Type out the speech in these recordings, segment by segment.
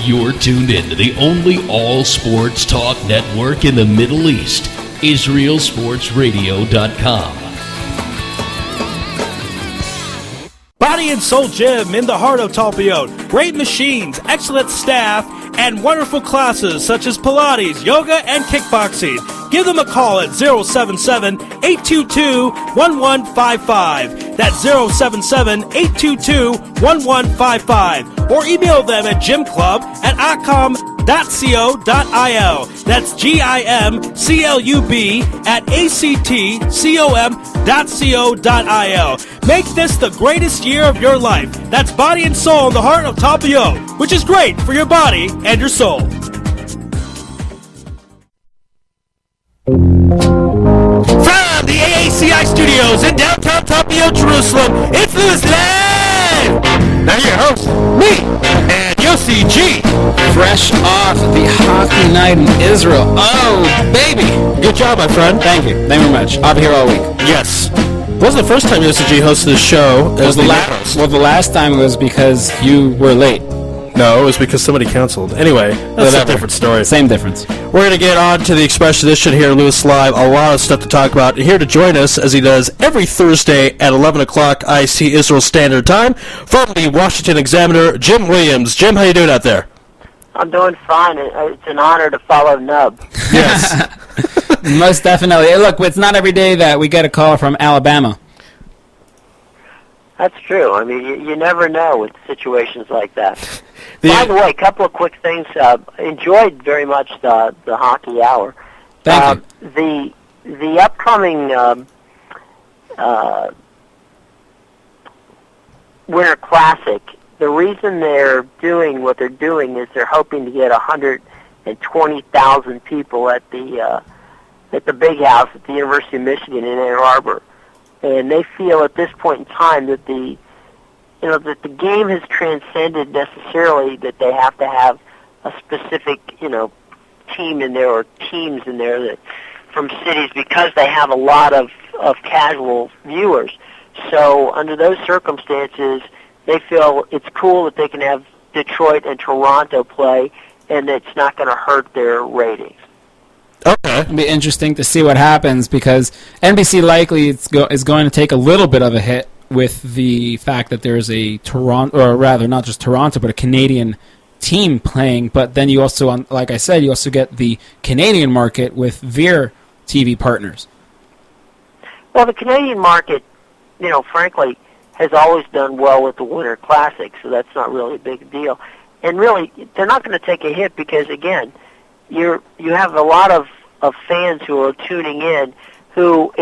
You're tuned in to the only all-sports talk network in the Middle East, IsraelSportsRadio.com. Body and Soul Gym in the heart of Talpiot. Great machines, excellent staff, and wonderful classes such as Pilates, yoga, and kickboxing. Give them a call at 077-822-1155. That's 077-822-1155. Or email them at gymclub@acom.co.il. That's gimclub@actcom.co.il. Make this the greatest year of your life. That's Body and Soul in the heart of Talpiot, which is great for your body and your soul. From the AACI studios in downtown Talpiot, Jerusalem, it's Louis Live! Now your host, me, and Yossi G. Fresh off the hockey night in Israel. Oh, baby! Good job, my friend. Thank you. Thank you very much. I'll be here all week. Yes. It wasn't the first time Yossi G hosted the show. It was the last. Well, the last time was because you were late. No, it was because somebody canceled. Anyway, that's a different story. Same difference. We're going to get on to the Express Edition here at Louis Live. A lot of stuff to talk about. Here to join us, as he does every Thursday at 11 o'clock IC Israel Standard Time, from the Washington Examiner, Jim Williams. Jim, how you doing out there? I'm doing fine. It's an honor to follow Nub. Yes. Most definitely. Hey, look, it's not every day that we get a call from Alabama. That's true. I mean, you never know with situations like that. By the way, a couple of quick things. Enjoyed very much the hockey hour. Thank you. The upcoming Winter Classic, the reason they're doing what they're doing is they're hoping to get 120,000 people at the Big House at the University of Michigan in Ann Arbor, and they feel at this point in time that the game has transcended necessarily that they have to have a specific team in there or teams in there that from cities because they have a lot of casual viewers. So under those circumstances, they feel it's cool that they can have Detroit and Toronto play, and it's not going to hurt their ratings. Okay. It'll be interesting to see what happens because NBC likely is going to take a little bit of a hit with the fact that there's a Toronto, or rather not just Toronto, but a Canadian team playing. But then you also, like I said, you also get the Canadian market with their TV partners. Well, the Canadian market, frankly, has always done well with the Winter Classic, so that's not really a big deal. And really, they're not going to take a hit because, again, you have a lot of fans who are tuning in who,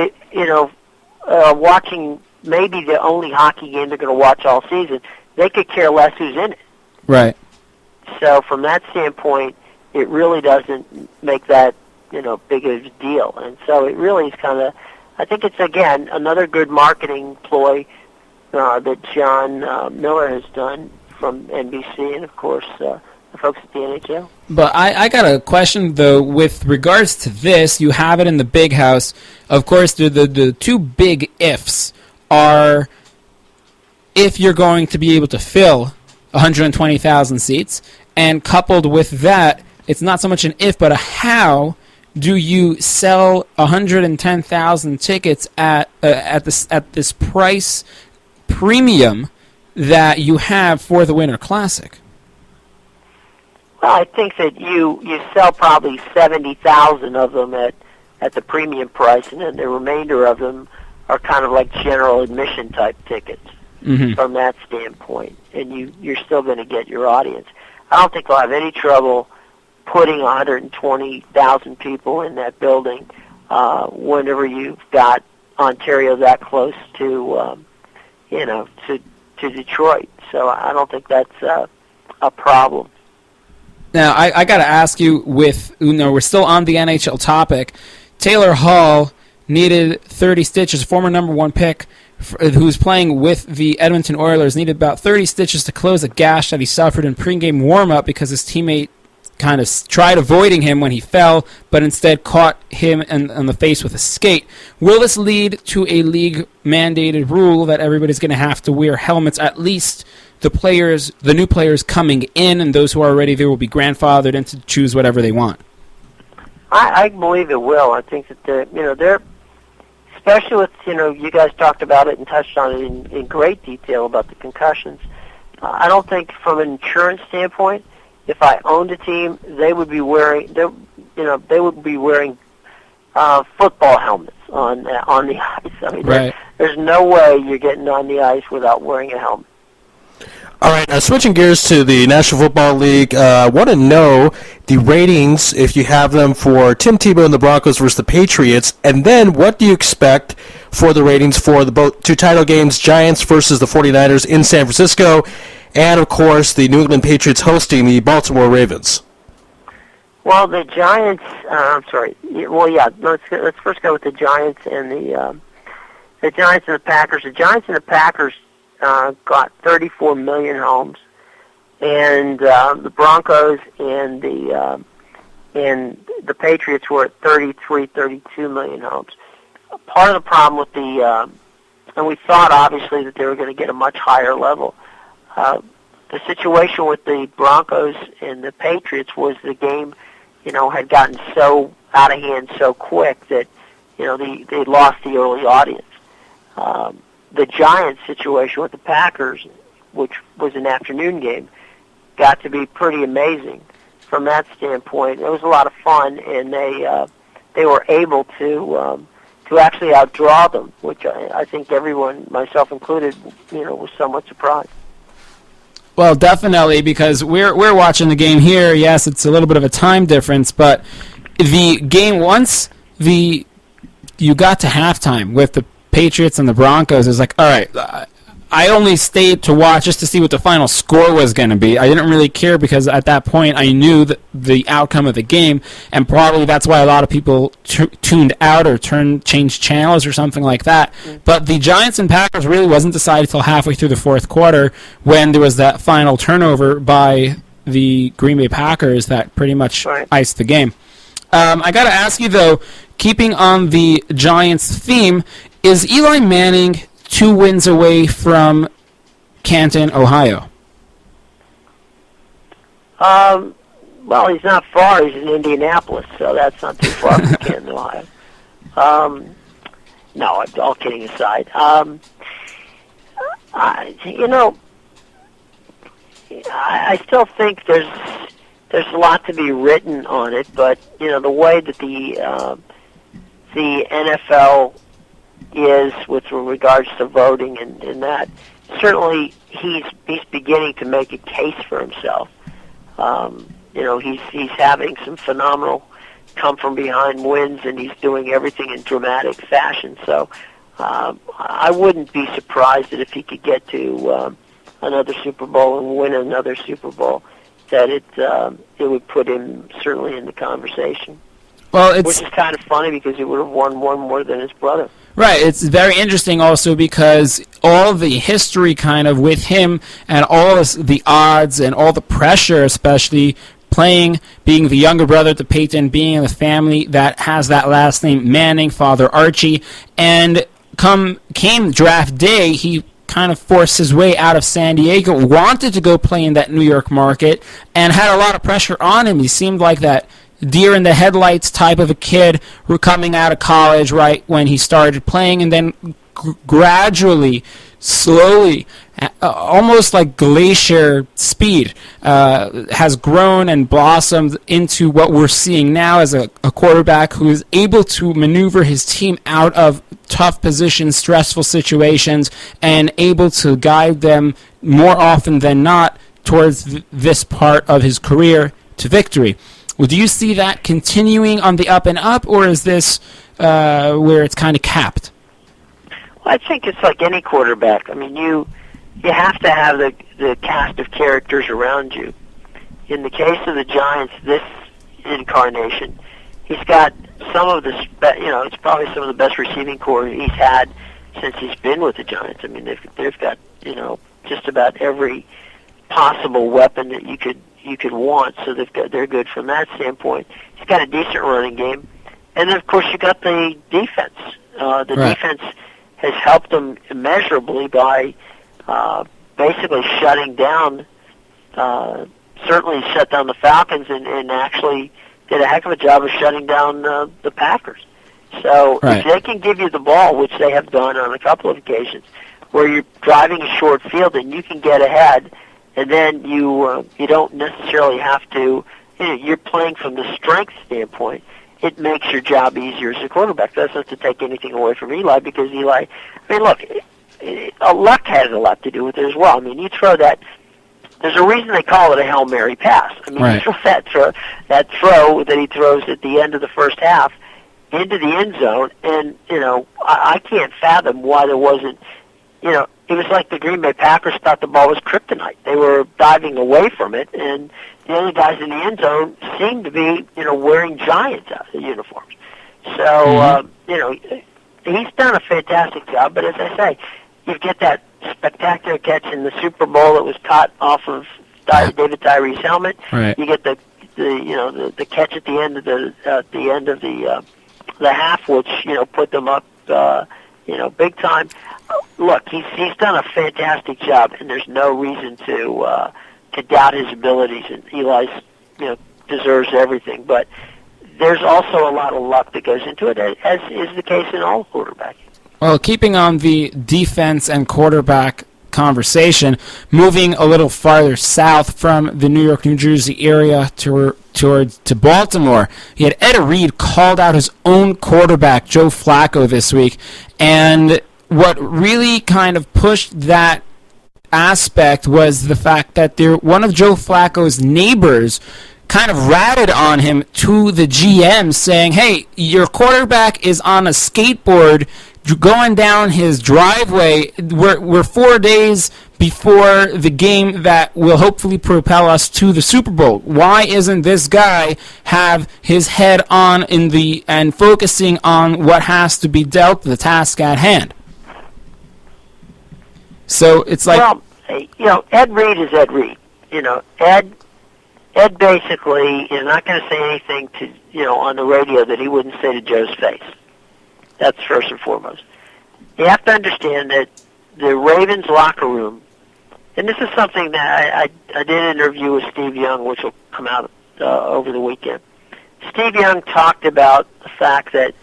watching maybe the only hockey game they're going to watch all season. They could care less who's in it. Right. So from that standpoint, it really doesn't make that, big of a deal. And so it really is kind of, I think it's, again, another good marketing ploy that John Miller has done from NBC and, of course, the folks at the NHL. But I got a question, though, with regards to this. You have it in the Big House. Of course, the two big ifs are if you're going to be able to fill 120,000 seats, and coupled with that, it's not so much an if, but a how do you sell 110,000 tickets at this price premium that you have for the Winter Classic? Well, I think that you sell probably 70,000 of them at the premium price, and then the remainder of them are kind of like general admission type tickets from that standpoint, and you're still going to get your audience. I don't think they'll have any trouble putting 120,000 people in that building whenever you've got Ontario that close to Detroit. So I don't think that's a problem. Now, I got to ask you, we're still on the NHL topic. Taylor Hall needed 30 stitches, former number one pick, who's playing with the Edmonton Oilers, needed about 30 stitches to close a gash that he suffered in pregame warm-up because his teammate kind of tried avoiding him when he fell, but instead caught him in the face with a skate. Will this lead to a league-mandated rule that everybody's going to have to wear helmets at least the new players coming in, and those who are already there will be grandfathered in to choose whatever they want? I believe it will. I think that they're especially with you guys talked about it and touched on it in great detail about the concussions. I don't think from an insurance standpoint, if I owned a team, they would be wearing football helmets on the ice. I mean, Right. there's no way you're getting on the ice without wearing a helmet. All right, switching gears to the National Football League, I want to know the ratings, if you have them, for Tim Tebow and the Broncos versus the Patriots, and then what do you expect for the ratings for the both two title games, Giants versus the 49ers in San Francisco, and, of course, the New England Patriots hosting the Baltimore Ravens? Well, the Giants. Let's first go with the Giants and the Giants and the Packers. The Giants and the Packers got 34 million homes, and the Broncos and the Patriots were at 32 million homes. Part of the problem with and we thought obviously that they were going to get a much higher level. The situation with the Broncos and the Patriots was the game, had gotten so out of hand so quick that, they lost the early audience. The Giants situation with the Packers, which was an afternoon game, got to be pretty amazing from that standpoint. It was a lot of fun, and they were able to actually outdraw them, which I think everyone, myself included, was somewhat surprised. Well, definitely, because we're watching the game here. Yes, it's a little bit of a time difference, but the game, once you got to halftime with the Patriots and the Broncos, is like, all right, I only stayed to watch just to see what the final score was going to be. I didn't really care because at that point I knew the outcome of the game, and probably that's why a lot of people tuned out or changed channels or something like that. But the Giants and Packers really wasn't decided until halfway through the fourth quarter when there was that final turnover by the Green Bay Packers that pretty much iced the game. I got to ask you, though, keeping on the Giants theme, is Eli Manning 2 wins away from Canton, Ohio? Well, he's not far. He's in Indianapolis, so that's not too far from Canton, Ohio. No, all kidding aside. I still think there's a lot to be written on it, but the way that the NFL is with regards to voting and that, certainly he's beginning to make a case for himself. He's having some phenomenal come from behind wins, and he's doing everything in dramatic fashion. So I wouldn't be surprised that if he could get to another Super Bowl and win another Super Bowl, that it would put him certainly in the conversation. Well, which is kind of funny because he would have won one more than his brother. Right. It's very interesting also because all the history kind of with him and all the odds and all the pressure, especially being the younger brother to Peyton, being in the family that has that last name Manning, Father Archie, and came draft day, he kind of forced his way out of San Diego, wanted to go play in that New York market, and had a lot of pressure on him. He seemed like that deer in the headlights type of a kid who coming out of college right when he started playing, and then gradually, slowly, almost like glacier speed, has grown and blossomed into what we're seeing now as a quarterback who is able to maneuver his team out of tough positions, stressful situations, and able to guide them more often than not towards this part of his career to victory. Well, do you see that continuing on the up and up, or is this where it's kind of capped? Well, I think it's like any quarterback. I mean, you have to have the cast of characters around you. In the case of the Giants, this incarnation, he's got some of the, it's probably some of the best receiving corps he's had since he's been with the Giants. I mean, they've got, just about every possible weapon that you could want, so they're good from that standpoint. He's got a decent running game, and then of course you got the defense. The defense has helped them immeasurably by basically shutting down, certainly shut down the Falcons and actually did a heck of a job of shutting down the Packers. So if they can give you the ball, which they have done on a couple of occasions, where you're driving a short field and you can get ahead, and then you don't necessarily have to, you're playing from the strength standpoint, it makes your job easier as a quarterback. That's not to take anything away from Eli, because Eli, I mean, look, luck has a lot to do with it as well. I mean, you throw that, there's a reason they call it a Hail Mary pass. I mean, you throw that throw that he throws at the end of the first half into the end zone, and, I can't fathom why there wasn't, it was like the Green Bay Packers thought the ball was kryptonite. They were diving away from it, and the other guys in the end zone seemed to be, wearing Giants uniforms. So, he's done a fantastic job. But as I say, you get that spectacular catch in the Super Bowl that was caught off of David Tyree's helmet. Right. You get the catch at the end of the half, which put them up, big time. Look, he's done a fantastic job, and there's no reason to doubt his abilities. And Eli's, deserves everything. But there's also a lot of luck that goes into it, as is the case in all quarterbacking. Well, keeping on the defense and quarterback conversation, moving a little farther south from the New York, New Jersey area to Baltimore, he had Ed Reed called out his own quarterback, Joe Flacco, this week. And what really kind of pushed that aspect was the fact that one of Joe Flacco's neighbors kind of ratted on him to the GM, saying, hey, your quarterback is on a skateboard going down his driveway. We're 4 days before the game that will hopefully propel us to the Super Bowl. Why isn't this guy have his head on and focusing on what has to be dealt, the task at hand? So it's like, well, Ed Reed is Ed Reed. Ed basically is not going to say anything to on the radio that he wouldn't say to Joe's face. That's first and foremost. You have to understand that the Ravens locker room, and this is something that I did an interview with Steve Young, which will come out over the weekend. Steve Young talked about the fact that,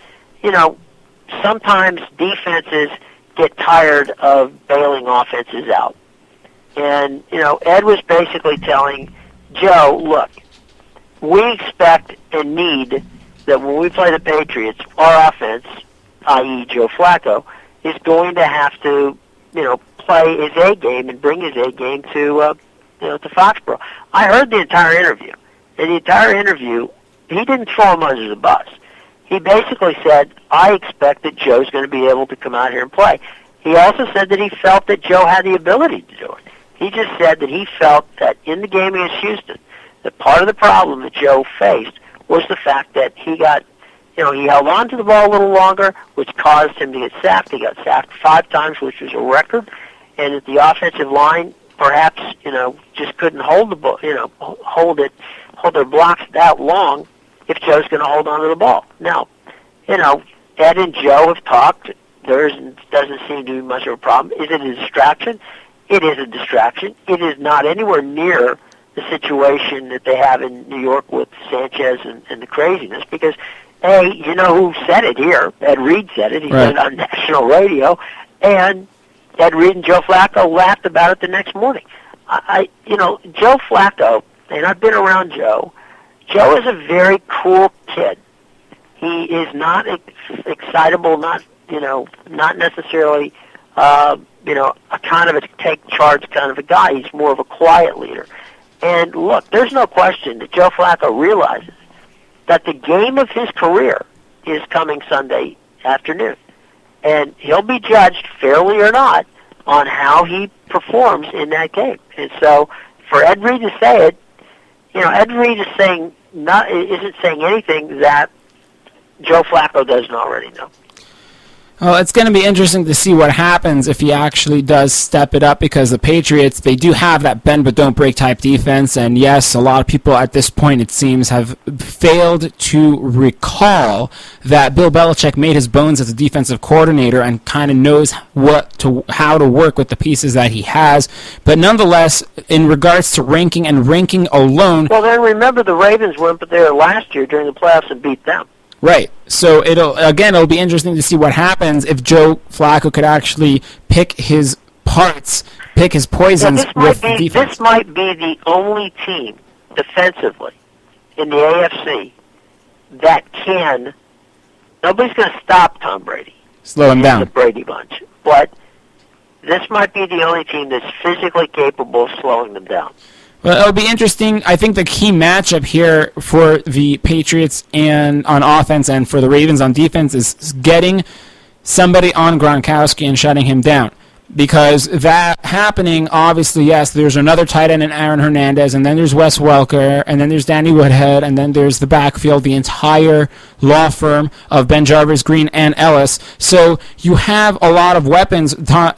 sometimes defenses get tired of bailing offenses out. And, Ed was basically telling Joe, look, we expect and need that when we play the Patriots, our offense, i.e. Joe Flacco, is going to have to, play his A game and bring his A game to Foxborough. I heard the entire interview. In the entire interview, he didn't throw him under the bus. He basically said, I expect that Joe's going to be able to come out here and play. He also said that he felt that Joe had the ability to do it. He just said that he felt that in the game against Houston, that part of the problem that Joe faced was the fact that he got, he held on to the ball a little longer, which caused him to get sacked. He got sacked 5 times, which was a record. And that the offensive line perhaps, just couldn't hold the ball, hold their blocks that long if Joe's going to hold on to the ball. Now, Ed and Joe have talked. There doesn't seem to be much of a problem. Is it a distraction? It is a distraction. It is not anywhere near the situation that they have in New York with Sanchez and the craziness, because, A, you know who said it here. Ed Reed said it. He said it on national radio, and Ed Reed and Joe Flacco laughed about it the next morning. Joe Flacco, and I've been around Joe. Joe is a very cool kid. He is not excitable, not necessarily, a kind of a take charge kind of a guy. He's more of a quiet leader. And look, there's no question that Joe Flacco realizes that the game of his career is coming Sunday afternoon. And he'll be judged, fairly or not, on how he performs in that game. And so, for Ed Reed to say it, Ed Reed is isn't saying anything that Joe Flacco doesn't already know. Well, it's going to be interesting to see what happens if he actually does step it up, because the Patriots, they do have that bend but don't break type defense, and yes, a lot of people at this point, it seems, have failed to recall that Bill Belichick made his bones as a defensive coordinator and kind of knows how to work with the pieces that he has. But nonetheless, in regards to ranking and ranking alone... Well, then remember the Ravens went there last year during the playoffs and beat them. Right. So it'll be interesting to see what happens if Joe Flacco could actually pick his parts, pick his poisons with the defense. This might be the only team defensively in the AFC that can. Nobody's going to stop Tom Brady. Slow him down. The Brady Bunch. But this might be the only team that's physically capable of slowing them down. Well, it'll be interesting. I think the key matchup here for the Patriots and on offense and for the Ravens on defense is getting somebody on Gronkowski and shutting him down. Because that happening, obviously, yes, there's another tight end in Aaron Hernandez, and then there's Wes Welker, and then there's Danny Woodhead, and then there's the backfield, the entire law firm of Ben Jarvis, Green, and Ellis. So you have a lot of weapons Tom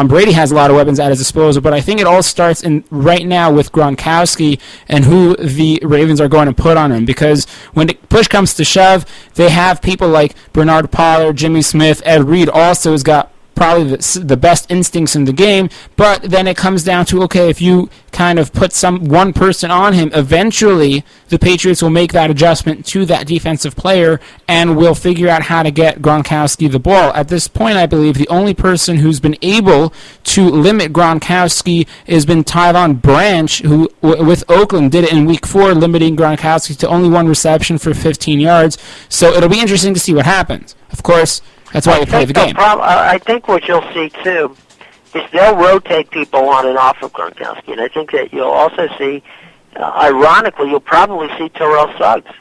Brady has a lot of weapons at his disposal, but I think it all starts right now with Gronkowski and who the Ravens are going to put on him, because when push comes to shove, they have people like Bernard Pollard, Jimmy Smith, Ed Reed also has got probably the best instincts in the game, but then it comes down to, okay, if you kind of put one person on him, eventually the Patriots will make that adjustment to that defensive player and will figure out how to get Gronkowski the ball. At this point, I believe the only person who's been able to limit Gronkowski has been Tyvon Branch, who with Oakland did it in Week 4, limiting Gronkowski to only one reception for 15 yards. So it'll be interesting to see what happens. Of course, that's why we play the game. I think what you'll see, too, is they'll rotate people on and off of Gronkowski. And I think that you'll also see, ironically, you'll probably see Terrell Suggs,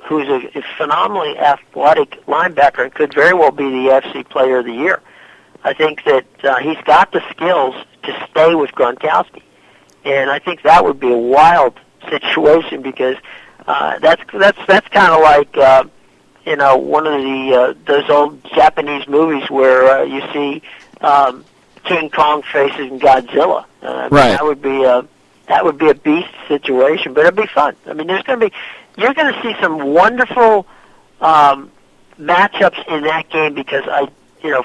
who's a phenomenally athletic linebacker and could very well be the FC Player of the Year. I think that he's got the skills to stay with Gronkowski. And I think that would be a wild situation because that's kind of like... one of those old Japanese movies where you see King Kong facing Godzilla. Right. That would be a beast situation, but it'd be fun. I mean, you're going to see some wonderful matchups in that game because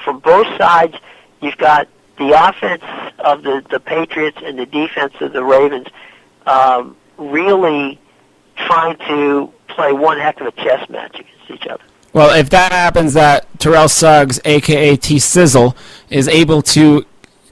from both sides, you've got the offense of the Patriots and the defense of the Ravens really trying to play one heck of a chess match against each other. Well, if that happens, that Terrell Suggs, a.k.a. T-Sizzle, is able to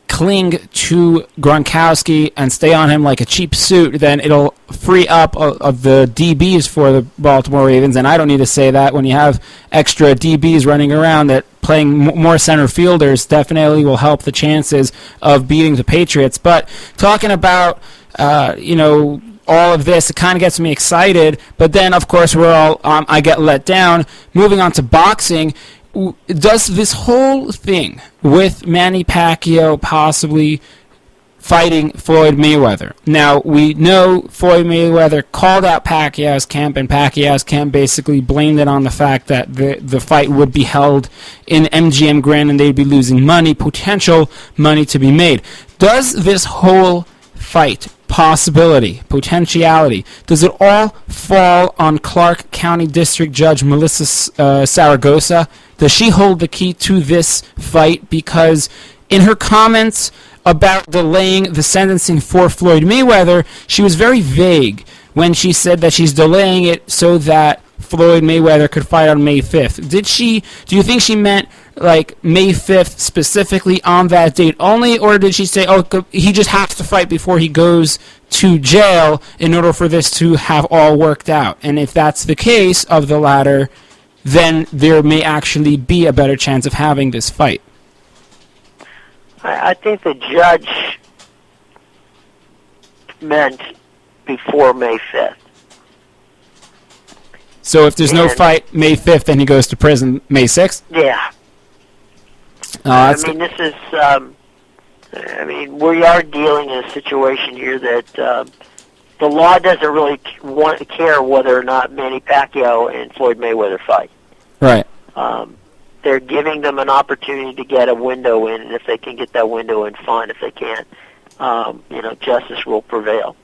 cling to Gronkowski and stay on him like a cheap suit, then it'll free up of the DBs for the Baltimore Ravens. And I don't need to say that. When you have extra DBs running around, that playing more center fielders definitely will help the chances of beating the Patriots. But talking about, all of this, it kind of gets me excited, but then, of course, I get let down. Moving on to boxing, does this whole thing with Manny Pacquiao possibly fighting Floyd Mayweather? Now, we know Floyd Mayweather called out Pacquiao's camp, and Pacquiao's camp basically blamed it on the fact that the fight would be held in MGM Grand and they'd be losing money, potential money to be made. Does this whole fight potentiality, does it all fall on Clark County District Judge Melissa Saragosa? Does she hold the key to this fight? Because in her comments about delaying the sentencing for Floyd Mayweather, she was very vague when she said that she's delaying it so that Floyd Mayweather could fight on May 5th. Do you think she meant like May 5th specifically on that date only, or did she say, he just has to fight before he goes to jail in order for this to have all worked out? And if that's the case of the latter, then there may actually be a better chance of having this fight. I think the judge meant before May 5th. So if there's no fight May 5th, then he goes to prison May 6th? Yeah. We are dealing in a situation here that the law doesn't really care whether or not Manny Pacquiao and Floyd Mayweather fight. Right. they're giving them an opportunity to get a window in, and if they can get that window in, fine. If they can't, justice will prevail.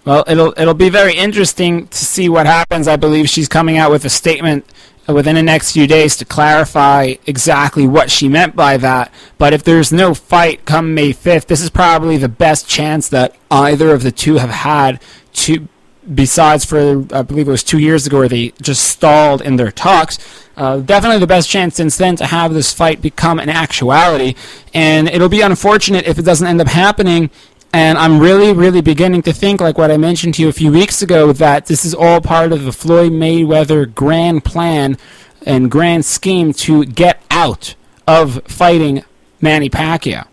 Well, it'll be very interesting to see what happens. I believe she's coming out with a statement within the next few days to clarify exactly what she meant by that. But if there's no fight come May 5th, this is probably the best chance that either of the two have had to, besides for, I believe it was 2 years ago where they just stalled in their talks. Definitely the best chance since then to have this fight become an actuality. And it'll be unfortunate if it doesn't end up happening. And I'm really, really beginning to think, like what I mentioned to you a few weeks ago, that this is all part of the Floyd Mayweather grand plan and grand scheme to get out of fighting Manny Pacquiao.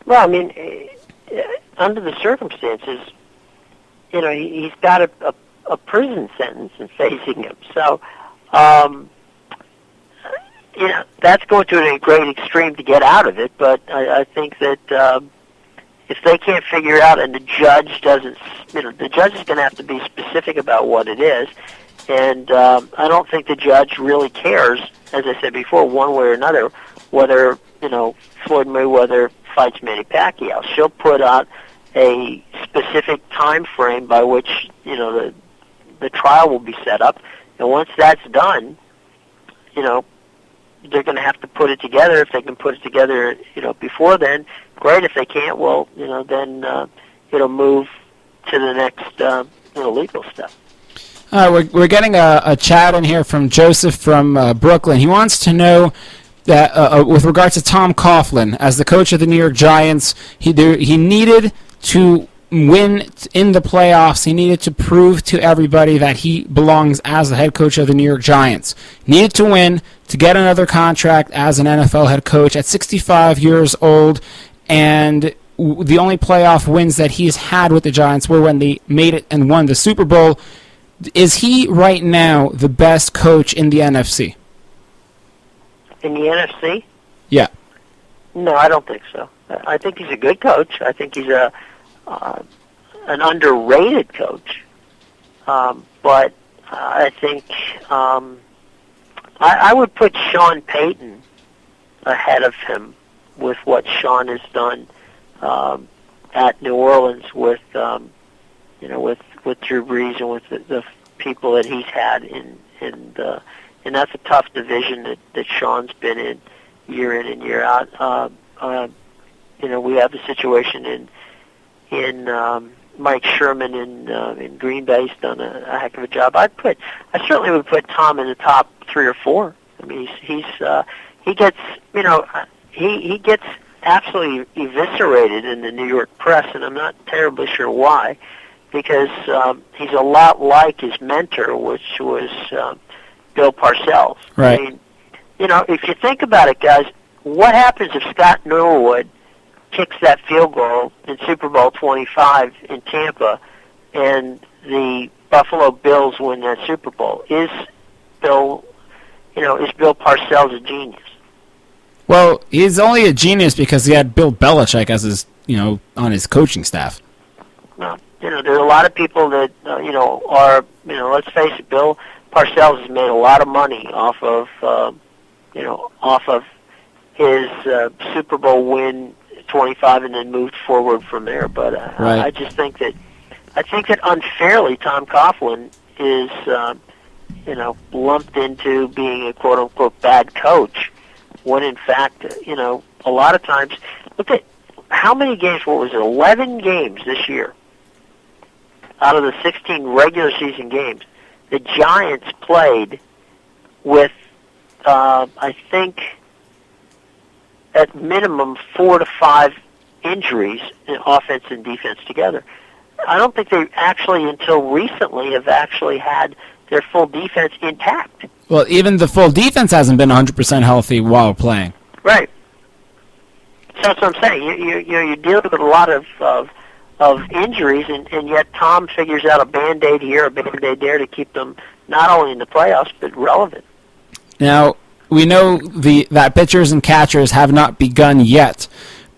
Well, I mean, under the circumstances, he's got a prison sentence and facing him. So, that's going to a great extreme to get out of it. But I think that if they can't figure it out, and the judge doesn't, the judge is going to have to be specific about what it is. And I don't think the judge really cares, as I said before, one way or another, whether Floyd Mayweather fights Manny Pacquiao. She'll put out a specific time frame by which the trial will be set up, and once that's done, they're going to have to put it together. If they can put it together, before then, great. If they can't, well, then it'll move to the next legal step. We're getting a chat in here from Joseph from Brooklyn. He wants to know that with regards to Tom Coughlin as the coach of the New York Giants, he needed to win in the playoffs. He needed to prove to everybody that he belongs as the head coach of the New York Giants. Needed to win to get another contract as an NFL head coach at 65 years old, and the only playoff wins that he's had with the Giants were when they made it and won the Super Bowl. Is he right now the best coach in the NFC? In the NFC? Yeah. No, I don't think so. I think he's a good coach. I think he's an underrated coach. But I think I would put Sean Payton ahead of him with what Sean has done at New Orleans with Drew Brees and with the people that he's had and that's a tough division that Sean's been in and year out. We have the situation in Mike Sherman in Green Bay. He's done a heck of a job. I certainly would put Tom in the top 3 or 4. I mean, he gets he gets absolutely eviscerated in the New York press, and I'm not terribly sure why, because he's a lot like his mentor, which was Bill Parcells. Right. I mean, if you think about it, guys, what happens if Scott Norwood kicks that field goal in Super Bowl 25 in Tampa, and the Buffalo Bills win that Super Bowl? Is Bill Parcells a genius? Well, he's only a genius because he had Bill Belichick as his, on his coaching staff. No, there are a lot of people that are, let's face it, Bill Parcells has made a lot of money off of his Super Bowl win 25 and then moved forward from there. But right. I think that unfairly Tom Coughlin is lumped into being a quote unquote bad coach, when in fact a lot of times, look at how many games. What was it? 11 games this year out of the 16 regular season games. The Giants played with I think at minimum 4 to 5 injuries in offense and defense together. I don't think they actually, until recently, have actually had their full defense intact. Well, even the full defense hasn't been 100% healthy while playing. Right. So that's what I'm saying. You're dealing with a lot of injuries, and yet Tom figures out a Band-Aid here, a Band-Aid there to keep them not only in the playoffs, but relevant. Now, we know that pitchers and catchers have not begun yet,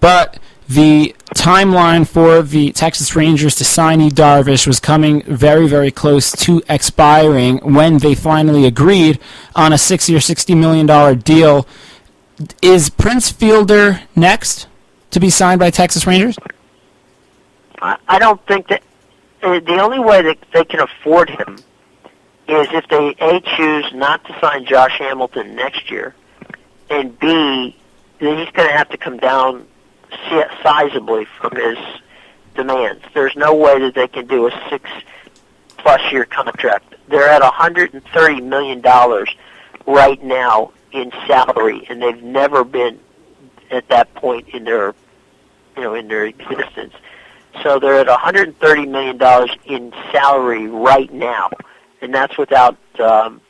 but the timeline for the Texas Rangers to sign Yu Darvish was coming very, very close to expiring when they finally agreed on a 6-year, $60 million deal. Is Prince Fielder next to be signed by Texas Rangers? I don't think that the only way that they can afford him is if they A, choose not to sign Josh Hamilton next year, and B, then he's going to have to come down sizably from his demands. There's no way that they can do a 6+ year contract. They're at $130 million right now in salary, and they've never been at that point in their existence. So they're at $130 million in salary right now, and that's without some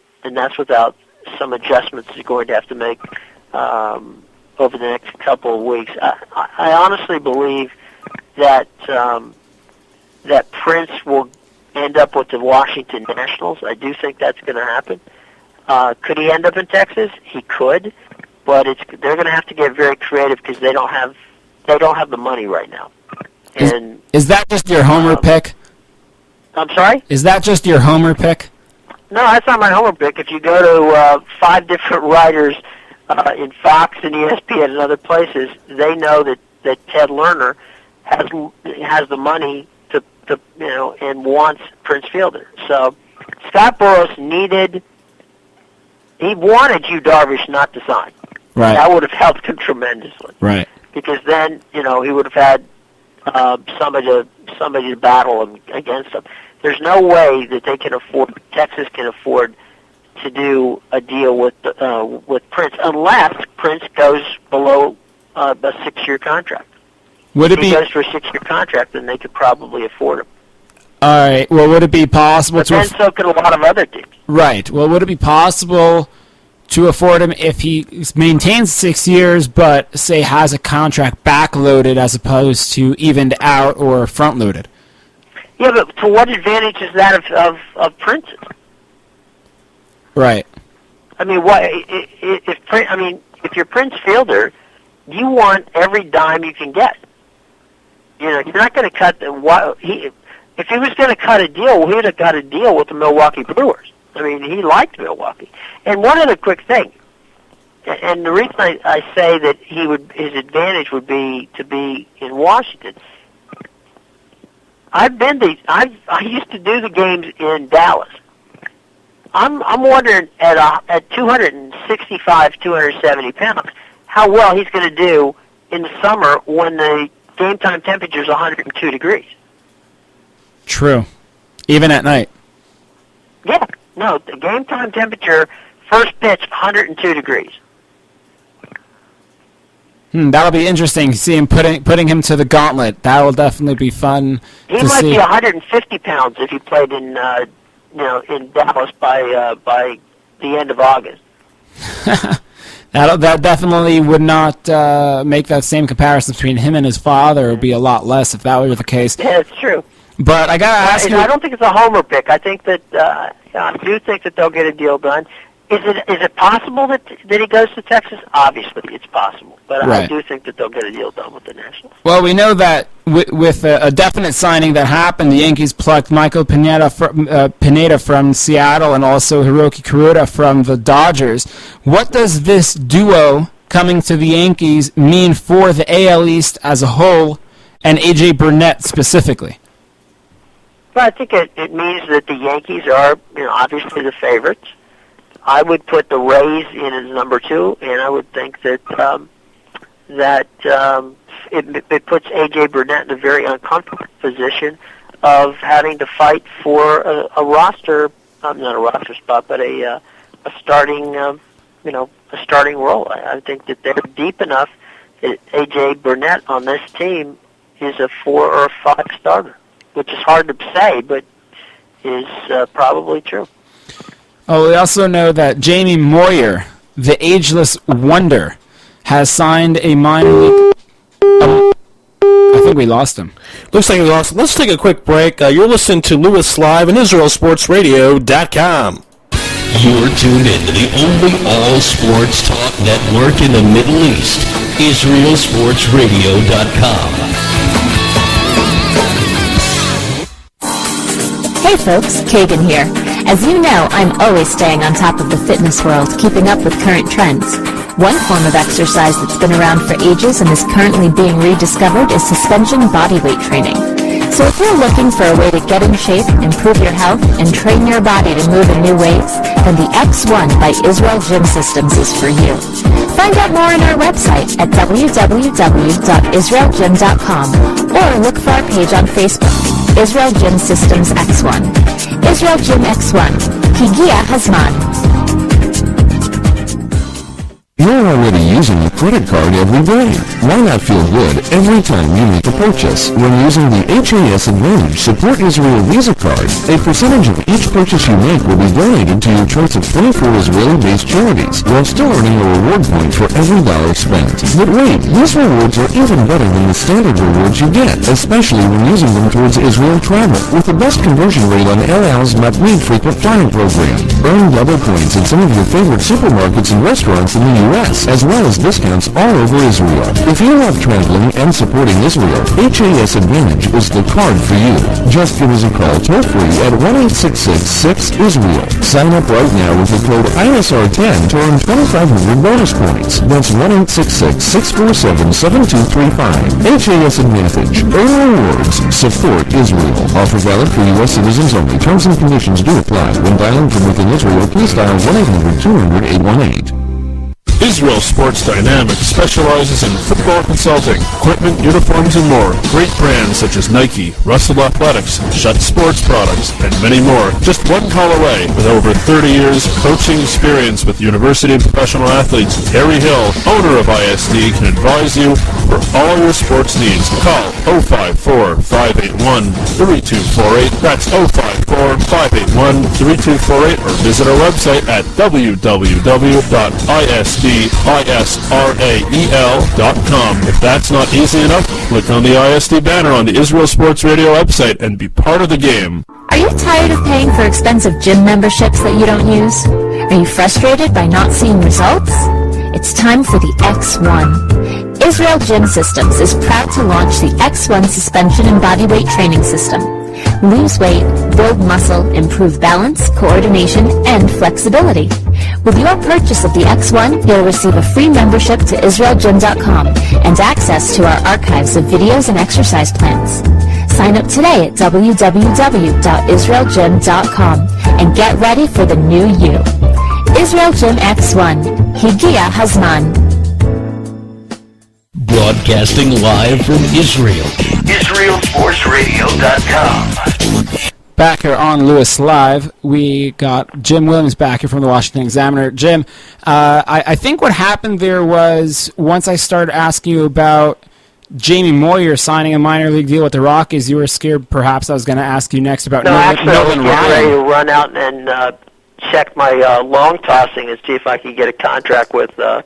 adjustments they're going to have to make over the next couple of weeks. I honestly believe that that Prince will end up with the Washington Nationals. I do think that's going to happen. Could he end up in Texas? He could, but they're going to have to get very creative because they don't have the money right now. And is that just your homer pick? I'm sorry? Is that just your homer pick? No, that's not my homer pick. If you go to 5 different writers in Fox and ESPN and other places, they know that Ted Lerner has the money to and wants Prince Fielder. So Scott Boras wanted Yu Darvish not to sign. Right. That would have helped him tremendously. Right. Because then he would have had somebody to battle him against him. There's no way that Texas can afford to do a deal with Prince unless Prince goes below a 6-year contract. If he goes for a 6-year contract, then they could probably afford him. All right. Well, would it be possible But then so could a lot of other teams. Right. Well, would it be possible to afford him if he maintains 6 years, but say has a contract backloaded as opposed to evened out or front loaded? Yeah, but to what advantage is that of Prince's? Right. I mean, if you're Prince Fielder, you want every dime you can get. You're not going to cut if he was going to cut a deal, he would have got a deal with the Milwaukee Brewers. I mean, he liked Milwaukee. And one other quick thing, and the reason I say that his advantage would be to be in Washington. I used to do the games in Dallas. I'm wondering at 265, 270 pounds, how well he's going to do in the summer when the game time temperature is 102 degrees. True. Even at night. Yeah. No, the game time temperature, first pitch, 102 degrees. That'll be interesting. See him putting him to the gauntlet. That will definitely be fun. He might be 150 pounds if he played in Dallas by the end of August. That definitely would not make that same comparison between him and his father. It would be a lot less if that were the case. Yeah, it's true. But I gotta ask you. I don't think it's a homer pick. I think that I do think that they'll get a deal done. Is it possible that he goes to Texas? Obviously, it's possible, but right. I do think that they'll get a deal done with the Nationals. Well, we know that with a definite signing that happened, the Yankees plucked Michael Pineda from Seattle and also Hiroki Kuroda from the Dodgers. What does this duo coming to the Yankees mean for the AL East as a whole and A.J. Burnett specifically? Well, I think it means that the Yankees are obviously the favorites. I would put the Rays in as number 2, and I would think that it puts A.J. Burnett in a very uncomfortable position of having to fight for a roster, not a roster spot, but a starting role. I think that they're deep enough that A.J. Burnett on this team is a 4 or 5 starter, which is hard to say, but is probably true. Oh, we also know that Jamie Moyer, the ageless wonder, has signed a minor league. I think we lost him. Looks like we lost him. Let's take a quick break. You're listening to Louis Live and IsraelSportsRadio.com. You're tuned in to the only all-sports talk network in the Middle East, IsraelSportsRadio.com. Hey folks, Kagan here. As you know, I'm always staying on top of the fitness world, keeping up with current trends. One form of exercise that's been around for ages and is currently being rediscovered is suspension bodyweight training. So if you're looking for a way to get in shape, improve your health, and train your body to move in new ways, then the X1 by Israel Gym Systems is for you. Find out more on our website at www.israelgym.com or look for our page on Facebook, Israel Gym Systems X1. Israel Gym X1. Higia Hazman. You're already using a credit card every day. Why not feel good every time you make a purchase? When using the HAS Advantage Support Israel Visa card, a percentage of each purchase you make will be donated to your choice of 24 Israeli-based charities, while still earning a reward point for every dollar spent. But wait, these rewards are even better than the standard rewards you get, especially when using them towards Israel travel, with the best conversion rate on El Al's Matmeed frequent flyer program. Earn double points in some of your favorite supermarkets and restaurants in the U.S., as well as discounts all over Israel. If you love traveling and supporting Israel, HAS Advantage is the card for you. Just give us a call toll-free at 1-866-6-ISRAEL. Sign up right now with the code ISR10 to earn 2,500 bonus points. That's 1-866-647-7235. HAS Advantage. Earn rewards. Support Israel. Offer valid for U.S. citizens only. Terms and conditions do apply. When dialing from within Israel, please dial 1-800-200-818. Israel Sports Dynamics specializes in football consulting, equipment, uniforms, and more. Great brands such as Nike, Russell Athletics, Schutt Sports Products, and many more. Just one call away. With over 30 years coaching experience with university and professional athletes, Terry Hill, owner of ISD, can advise you for all your sports needs. Call 054-581-3248. That's 054-581-3248, or visit our website at www.isd ISRAEL.com. If that's not easy enough, click on the ISD banner on the Israel Sports Radio website and be part of the game. Are you tired of paying for expensive gym memberships that you don't use? Are you frustrated by not seeing results? It's time for the X1. Israel Gym Systems is proud to launch the X1 suspension and bodyweight training system. Lose weight, build muscle, improve balance, coordination, and flexibility. With your purchase of the X1, you'll receive a free membership to IsraelGym.com and access to our archives of videos and exercise plans. Sign up today at www.IsraelGym.com and get ready for the new you. Israel Gym X1. Higia Hazman. Broadcasting live from Israel. IsraelSportsRadio.com. Back here on Louis Live, we got Jim Williams back here from the Washington Examiner. Jim, I think what happened there was once I started asking you about Jamie Moyer signing a minor league deal with the Rockies, you were scared perhaps I was going to ask you next about Nolan Ryan. I was ready to Ryan. run out and check my long tossing and see if I could get a contract with the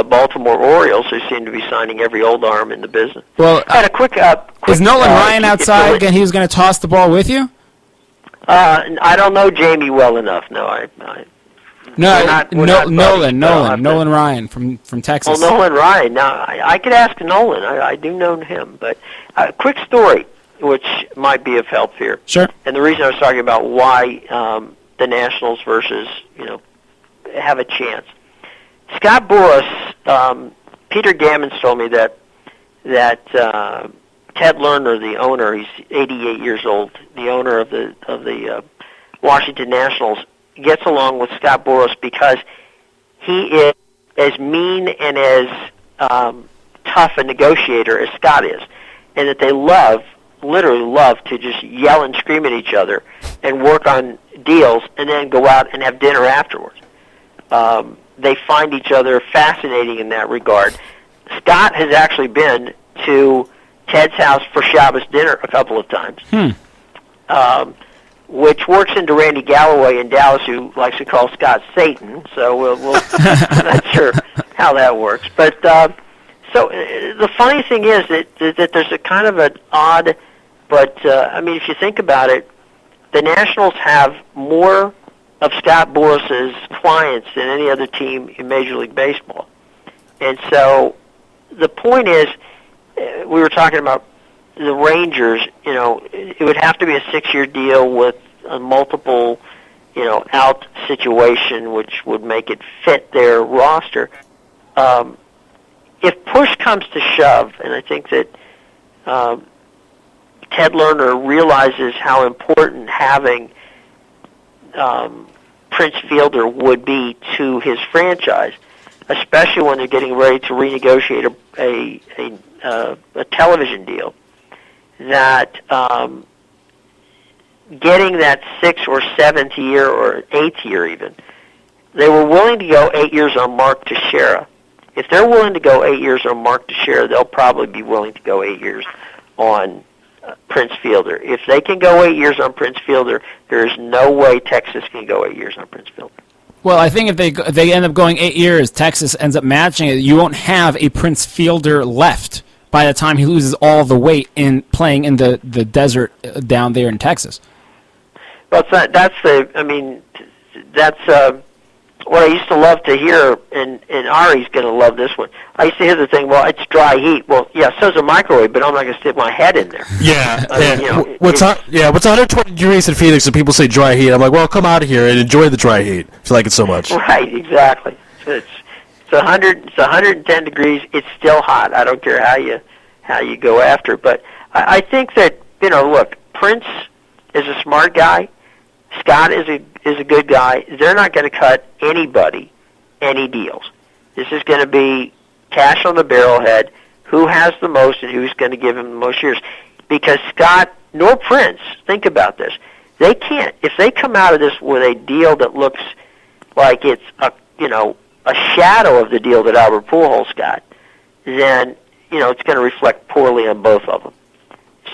Baltimore Orioles, who seem to be signing every old arm in the business. Well, I had a quick is Nolan Ryan outside again? He was going to toss the ball with you? I don't know Jamie well enough. No, Nolan Ryan from Texas. Well, Nolan Ryan. Now, I could ask Nolan. I do know him. But a quick story, which might be of help here. Sure. And the reason I was talking about why the Nationals versus, have a chance. Scott Boras, Peter Gammons told me that Ted Lerner, the owner, he's 88 years old, the owner of the Washington Nationals, gets along with Scott Boras because he is as mean and as tough a negotiator as Scott is, and that they literally love to just yell and scream at each other and work on deals and then go out and have dinner afterwards. They find each other fascinating in that regard. Scott has actually been to Ted's house for Shabbos dinner a couple of times, which works into Randy Galloway in Dallas, who likes to call Scott Satan. So we'll I'm not sure how that works. But so the funny thing is that there's a kind of an odd, but if you think about it, the Nationals have more of Scott Boras's clients than any other team in Major League Baseball. And so the point is, we were talking about the Rangers, it would have to be a 6-year deal with a multiple, out situation, which would make it fit their roster. If push comes to shove, and I think that Ted Lerner realizes how important having Prince Fielder would be to his franchise, especially when they're getting ready to renegotiate a television deal, that getting that 6th or 7th year or 8th year even, they were willing to go 8 years on Mark Teixeira. If they're willing to go 8 years on Mark Teixeira, they'll probably be willing to go 8 years on Prince Fielder. If they can go 8 years on Prince Fielder, there is no way Texas can go 8 years on Prince Fielder. Well, I think if they end up going 8 years, Texas ends up matching it, you won't have a Prince Fielder left by the time he loses all the weight in playing in the desert down there in Texas. Well, that's what I used to love to hear, and Ari's going to love this one. I used to hear the thing, well, it's dry heat. Well, yeah, so's a microwave, but I'm not going to stick my head in there. Yeah. What's 120 degrees in Phoenix and people say dry heat? I'm like, well, come out here and enjoy the dry heat if you like it so much. Right, exactly. It's 110 degrees. It's still hot. I don't care how you go after it. But I think that, look, Prince is a smart guy. Scott is a good guy. They're not going to cut anybody any deals. This is going to be cash on the barrelhead, who has the most and who's going to give him the most years. Because Scott nor Prince, think about this, they can't. If they come out of this with a deal that looks like it's a shadow of the deal that Albert Pujols got, then it's going to reflect poorly on both of them.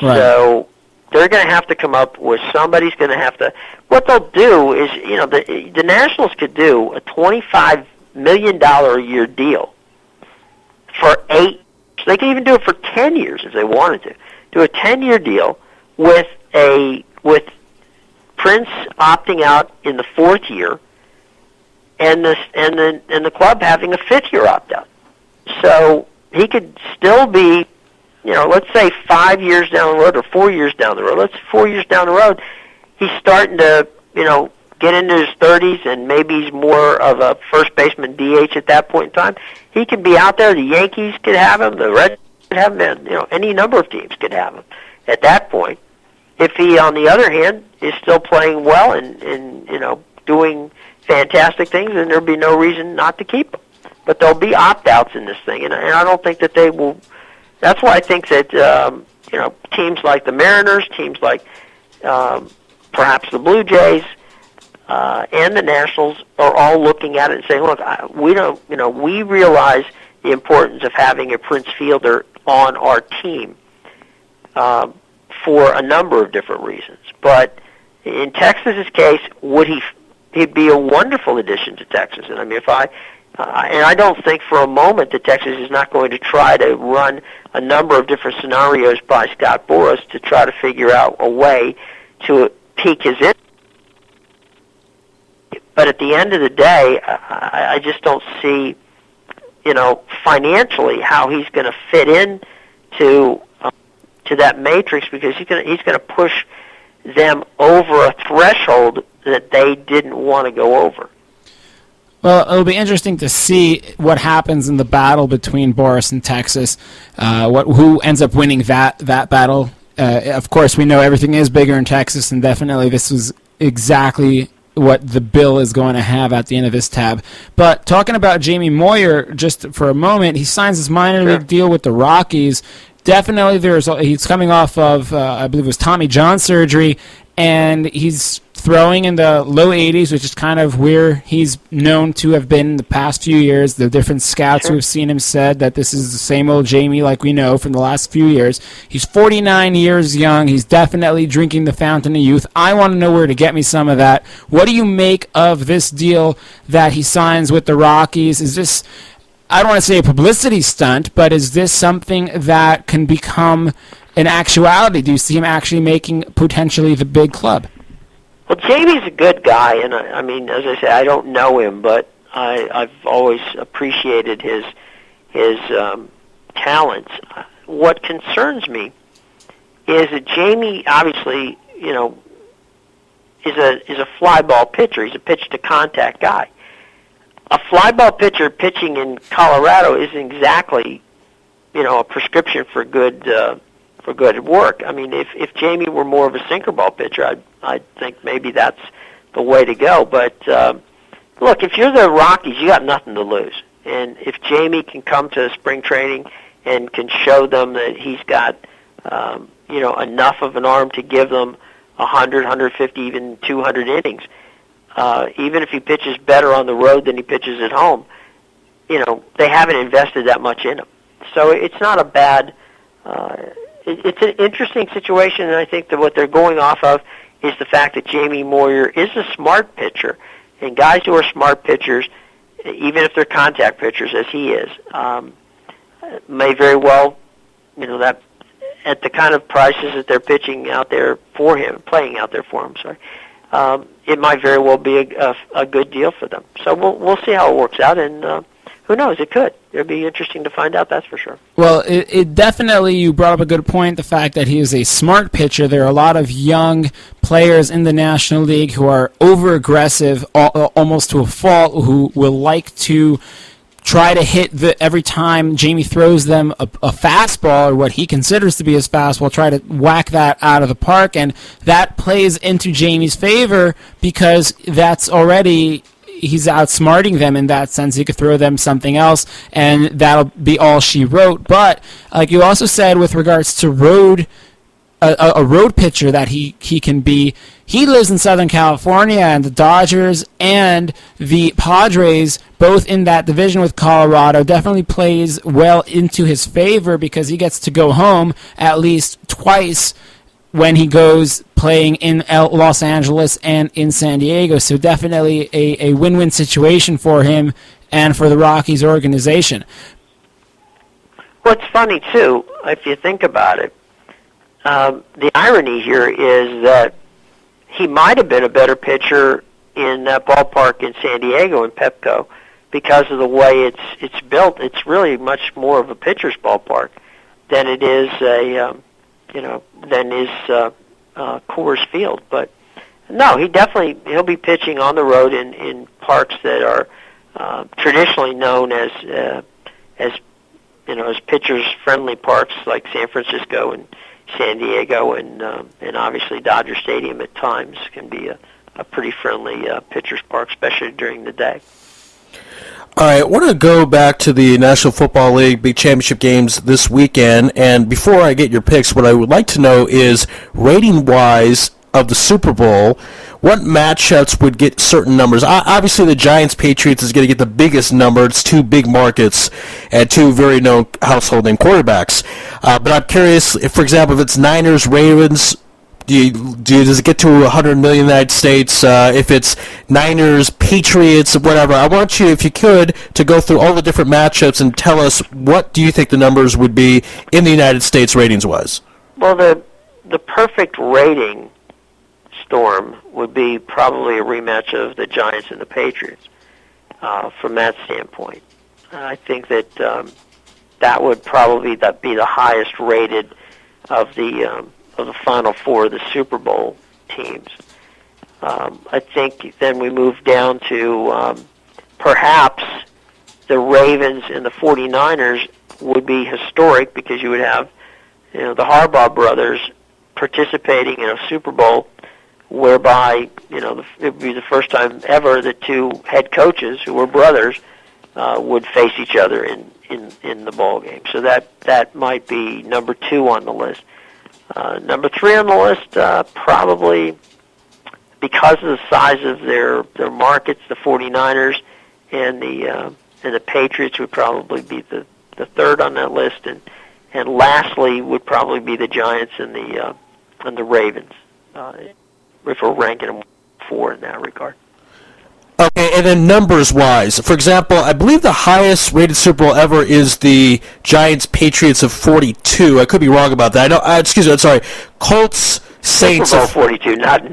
Right. So they're going to have to come up with somebody's going to have to. What they'll do is, the Nationals could do a $25 million a year deal for 8. They can even do it for 10 years if they wanted to. Do a 10-year deal with Prince opting out in the 4th year, and the club having a 5th year opt out. So he could still be, let's say 5 years down the road or 4 years down the road. Let's 4 years down the road, he's starting to, get into his 30s, and maybe he's more of a first baseman DH at that point in time. He could be out there. The Yankees could have him. The Reds could have him. And, any number of teams could have him at that point. If he, on the other hand, is still playing well and doing fantastic things, then there'd be no reason not to keep him. But there'll be opt-outs in this thing, and I don't think that they will. That's why I think that teams like the Mariners, teams like perhaps the Blue Jays, and the Nationals are all looking at it and saying, "Look, we realize the importance of having a Prince Fielder on our team for a number of different reasons." But in Texas's case, he'd be a wonderful addition to Texas. And I mean, and I don't think for a moment that Texas is not going to try to run a number of different scenarios by Scott Boras to try to figure out a way to pique his interest. But at the end of the day, I just don't see, financially how he's going to fit in to that matrix, because he's going to push them over a threshold that they didn't want to go over. Well, it'll be interesting to see what happens in the battle between Boras and Texas. Who ends up winning that battle? Of course, we know everything is bigger in Texas, and definitely this was exactly what the bill is going to have at the end of this tab. But talking about Jamie Moyer just for a moment, he signs this minor league deal with the Rockies. Definitely, he's coming off of, I believe it was Tommy John surgery, and he's throwing in the low 80s, which is kind of where he's known to have been in the past few years. The different scouts who have seen him said that this is the same old Jamie like we know from the last few years. He's 49 years young. He's definitely drinking the fountain of youth. I want to know where to get me some of that. What do you make of this deal that he signs with the Rockies? Is this, I don't want to say a publicity stunt, but is this something that can become an actuality? Do you see him actually making potentially the big club? Well, Jamie's a good guy, and I mean, as I say, I don't know him, but I've always appreciated his talents. What concerns me is that Jamie, obviously, is a fly ball pitcher. He's a pitch to contact guy. A fly ball pitcher pitching in Colorado isn't exactly, a prescription for good work. I mean, if Jamie were more of a sinker ball pitcher, I'd think maybe that's the way to go. But look, if you're the Rockies, you got nothing to lose. And if Jamie can come to spring training and can show them that he's got, enough of an arm to give them 100, 150, even 200 innings, even if he pitches better on the road than he pitches at home, they haven't invested that much in him. So it's not a bad. It's an interesting situation, and I think that what they're going off of is the fact that Jamie Moyer is a smart pitcher, and guys who are smart pitchers, even if they're contact pitchers, as he is, may very well, that at the kind of prices that they're pitching out there for him, playing out there for him, it might very well be a good deal for them. So we'll see how it works out, and who knows? It could. It'd be interesting to find out, that's for sure. Well, it definitely, you brought up a good point, the fact that he is a smart pitcher. There are a lot of young players in the National League who are over-aggressive, almost to a fault, who will like to try to hit every time Jamie throws them a fastball, or what he considers to be his fastball, try to whack that out of the park, and that plays into Jamie's favor because that's already... he's outsmarting them in that sense. He could throw them something else, and that'll be all she wrote. But like you also said, with regards to a road pitcher that he can be, he lives in Southern California, and the Dodgers and the Padres, both in that division with Colorado, definitely plays well into his favor because he gets to go home at least twice when he goes playing in Los Angeles and in San Diego. So definitely a win-win situation for him and for the Rockies organization. What's funny, too, if you think about it, the irony here is that he might have been a better pitcher in that ballpark in San Diego in Pepco because of the way it's built. It's really much more of a pitcher's ballpark than it is than is Coors Field. But no, he'll be pitching on the road in parks that are traditionally known as pitchers friendly parks like San Francisco and San Diego, and obviously Dodger Stadium at times can be a pretty friendly pitcher's park, especially during the day. All right, I want to go back to the National Football League Big Championship games this weekend, and before I get your picks, what I would like to know is, rating-wise of the Super Bowl, what matchups would get certain numbers? Obviously, the Giants-Patriots is going to get the biggest number. It's two big markets and two very known household name quarterbacks. But I'm curious, if, for example, if it's Niners-Ravens, does it get to 100 million in the United States? If it's Niners, Patriots, whatever, I want you, if you could, to go through all the different matchups and tell us what do you think the numbers would be in the United States ratings-wise. Well, the perfect rating storm would be probably a rematch of the Giants and the Patriots from that standpoint. I think that that would probably be the highest rated of the Final Four of the Super Bowl teams. I think then we move down to perhaps the Ravens and the 49ers would be historic because you would have the Harbaugh brothers participating in a Super Bowl whereby it would be the first time ever that two head coaches who were brothers would face each other in the ball game. So that might be number 2 on the list. Number 3 on the list, probably because of the size of their markets, the 49ers and the Patriots would probably be the third on that list, and lastly would probably be the Giants and the Ravens, if we're ranking them 4 in that regard. Okay, and then numbers-wise, for example, I believe the highest-rated Super Bowl ever is the Giants-Patriots of 42. I could be wrong about that. Excuse me, I'm sorry. Colts-Saints Super Bowl 42, not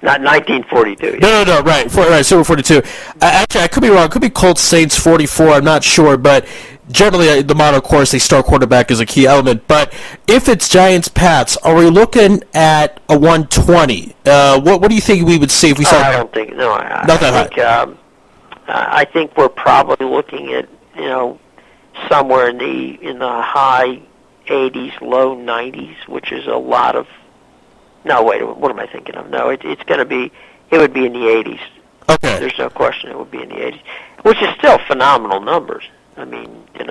not 1942. No, right, right, Super 42. Actually, I could be wrong. It could be Colts Saints 44. I'm not sure, but generally the motto, of course, they start quarterback is a key element. But if it's Giants Pats, are we looking at a 120? What do you think we would see if we saw? I don't think. No, I think we're probably looking at somewhere in the high 80s, low 90s, which is a lot of. No, wait. What am I thinking of? No, it's going to be. It would be in the 80s. Okay. There's no question it would be in the 80s, which is still phenomenal numbers. I mean, and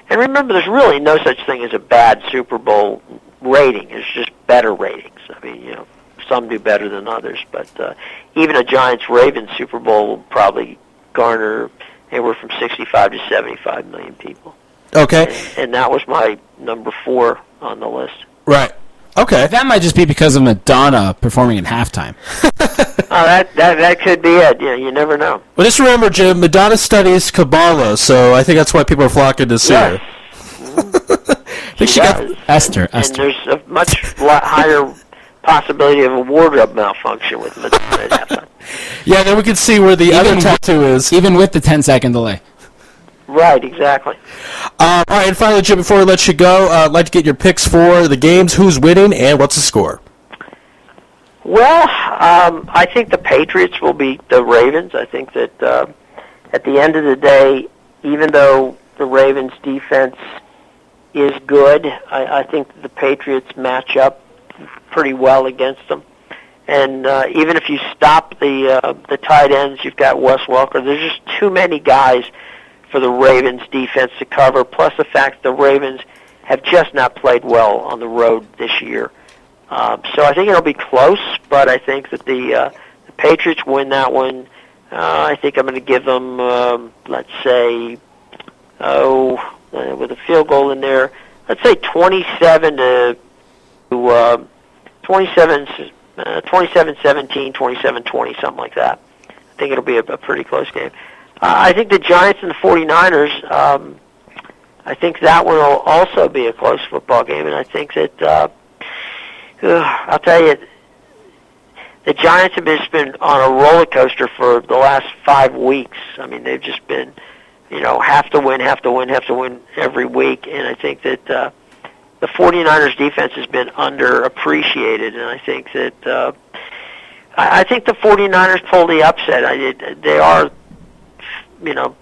remember, there's really no such thing as a bad Super Bowl rating. It's just better ratings. I mean, some do better than others, but even a Giants-Ravens Super Bowl will probably garner anywhere from 65 to 75 million people. Okay. And that was my number 4 on the list. Right. Okay. That might just be because of Madonna performing in halftime. That could be it. You never know. Well, just remember, Jim, Madonna studies Kabbalah, so I think that's why people are flocking to see her. I think she got Esther. And there's a much higher possibility of a wardrobe malfunction with Madonna at halftime. Yeah, then we can see where the other tattoo is. Even with the 10-second delay. Right, exactly. All right, and finally, Jim, before we let you go, I'd like to get your picks for the games, who's winning, and what's the score? Well, I think the Patriots will beat the Ravens. I think that at the end of the day, even though the Ravens' defense is good, I think the Patriots match up pretty well against them. And even if you stop the tight ends, you've got Wes Welker. There's just too many guys for the Ravens defense to cover, plus the fact the Ravens have just not played well on the road this year. So I think it'll be close, but I think that the Patriots win that one. I think I'm going to give them, let's say, with a field goal in there, let's say 27-17, 27-20, something like that. I think it'll be a pretty close game. I think the Giants and the 49ers, I think that one will also be a close football game, and I think that, I'll tell you, the Giants have just been on a roller coaster for the last 5 weeks. I mean, they've just been, have to win every week, and I think that the 49ers defense has been underappreciated, and I think that I think the 49ers pull the upset. They are, the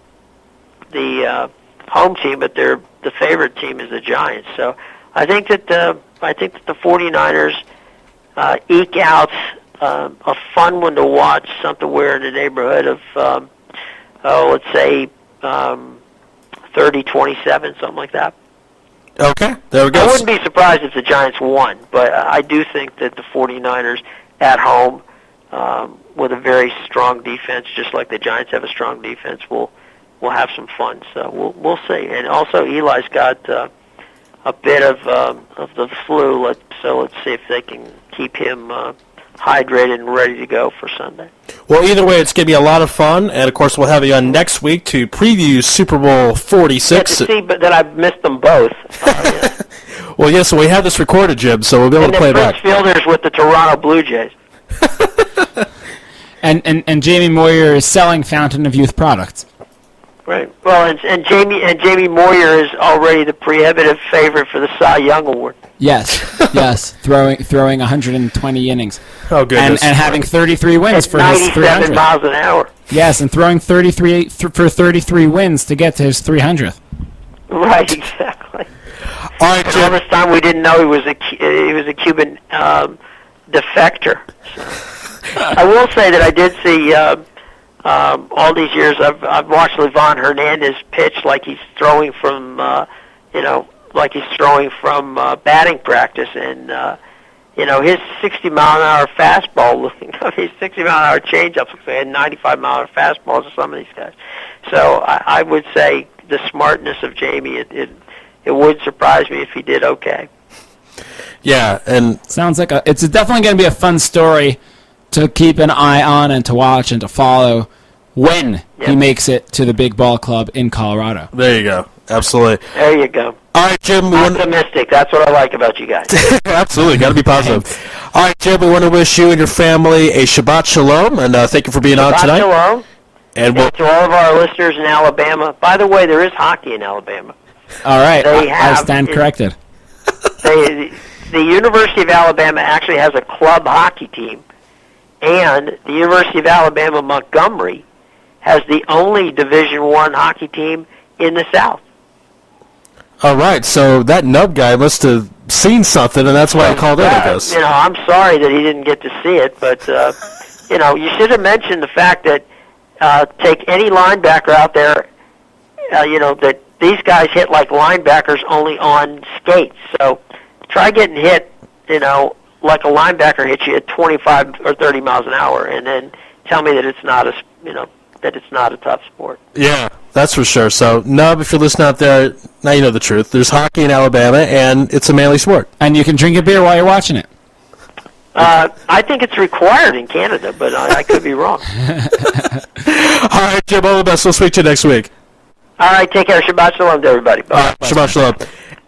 home team, but they're the favorite team is the Giants. So I think that the 49ers eke out a fun one to watch, something where in the neighborhood of let's say 30-27, something like that. Okay, there we go. I wouldn't be surprised if the Giants won, but I do think that the 49ers at home with a very strong defense, just like the Giants have a strong defense, will have some fun. So we'll see. And also, Eli's got a bit of the flu. Let's see if they can keep him hydrated and ready to go for Sunday. Well, either way, it's going to be a lot of fun, and of course, we'll have you on next week to preview Super Bowl 46. Yeah, to see, but that I've missed them both. Yeah. Well, yes, we have this recorded, Jim, so we'll be able to play back. And Fielders with the Toronto Blue Jays. and Jamie Moyer is selling Fountain of Youth products. Right. Well, and Jamie Moyer is already the prohibitive favorite for the Cy Young Award. Yes, throwing 120 innings. Oh, goodness. And having 33 wins for his 300th. 97 miles an hour. Yes, and throwing 33 wins to get to his 300th. Right, exactly. All right, Jim. All this time we didn't know he was a Cuban defector. So. I will say that I did see all these years I've watched Livan Hernandez pitch like he's throwing from batting practice, and his 60-mile-an-hour fastball, his 60-mile-an-hour changeup looks like 95-mile-an-hour fastballs of some of these guys. So I would say the smartness of Jamie, it would surprise me if he did okay. Yeah, and sounds like it's definitely going to be a fun story to keep an eye on and to watch and to follow when he makes it to the big ball club in Colorado. There you go. Absolutely. There you go. All right, Jim. Optimistic. That's what I like about you guys. Absolutely. Got to be positive. All right, Jim, we want to wish you and your family a Shabbat Shalom, and thank you for being on tonight. Shabbat Shalom. And to all of our listeners in Alabama. By the way, there is hockey in Alabama. All right, I stand corrected. The University of Alabama actually has a club hockey team, and the University of Alabama Montgomery has the only Division I hockey team in the South. All right, so that Nub guy must have seen something, and that's why I called in, I guess. I'm sorry that he didn't get to see it, but you should have mentioned the fact that take any linebacker out there, that these guys hit like linebackers only on skates. So try getting hit, like a linebacker hits you at 25 or 30 miles an hour, and then tell me that it's not a tough sport. Yeah, that's for sure. So, Nub, if you're listening out there, now you know the truth. There's hockey in Alabama, and it's a manly sport. And you can drink a beer while you're watching it. I think it's required in Canada, but I could be wrong. All right, Jim, all the best. We'll speak to you next week. All right, take care. Shabbat Shalom to everybody. Bye. Shabbat Shalom.